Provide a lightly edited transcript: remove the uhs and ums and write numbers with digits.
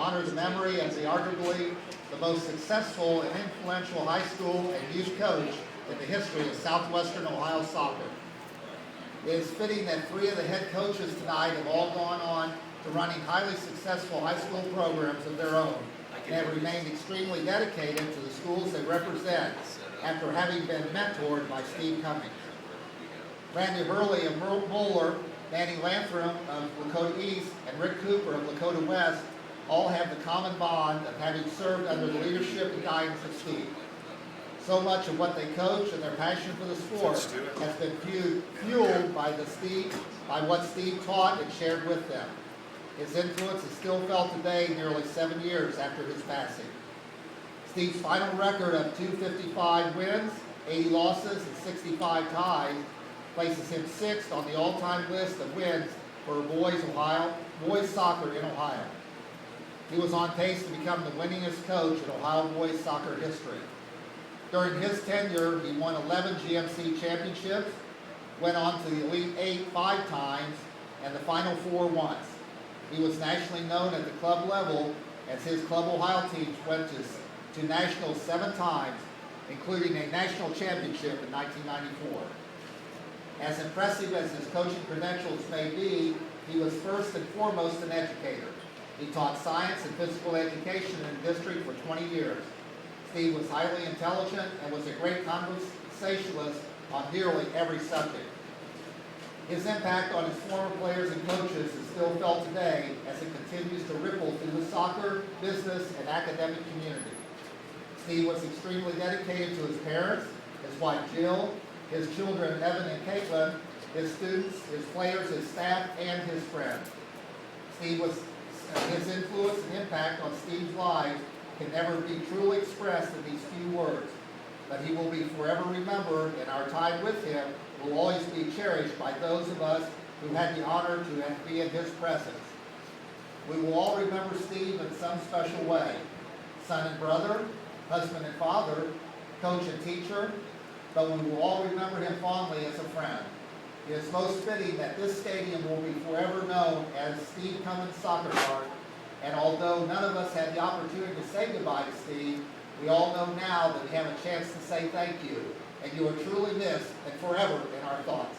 honor the memory of the arguably the most successful and influential high school and youth coach in the history of Southwestern Ohio soccer. It is fitting that 3 of the head coaches tonight have all gone on to running highly successful high school programs of their own and have remained extremely dedicated to the schools they represent after having been mentored by Steve Cummins. Randy Hurley of Moeller, Danny Lantham of Lakota East, and Rick Cooper of Lakota West all have the common bond of having served under the leadership and guidance of Steve. So much of what they coach and their passion for the sport has been fueled by what Steve taught and shared with them. His influence is still felt today, nearly 7 years after his passing. Steve's final record of 255 wins, 80 losses, and 65 ties places him 6th on the all-time list of wins for boys soccer in Ohio. He was on pace to become the winningest coach in Ohio boys soccer history. During his tenure, he won 11 GMC championships, went on to the Elite 8 5 times, and the Final 4 once. He was nationally known at the club level as his Club Ohio teams went to nationals 7 times, including a national championship in 1994. As impressive as his coaching credentials may be, he was first and foremost an educator. He taught science and physical education in the district for 20 years. Steve was highly intelligent and was a great conversationalist on nearly every subject. His impact on his former players and coaches is still felt today as it continues to ripple through the soccer, business, and academic community. Steve was extremely dedicated to his parents, his wife Jill, his children Evan and Caitlin, his students, his players, his staff, and his friends. His influence and impact on Steve's life can never be truly expressed in these few words, but he will be forever remembered, and our time with him will always be cherished by those of us who had the honor to be in his presence. We will all remember Steve in some special way: son and brother, husband and father, coach and teacher, but we will all remember him fondly as a friend. It is most fitting that this stadium will be forever known as Steve Cummins Soccer Park, and although none of us had the opportunity to say goodbye to Steve, we all know now that we have a chance to say thank you, and you are truly missed and forever in our thoughts.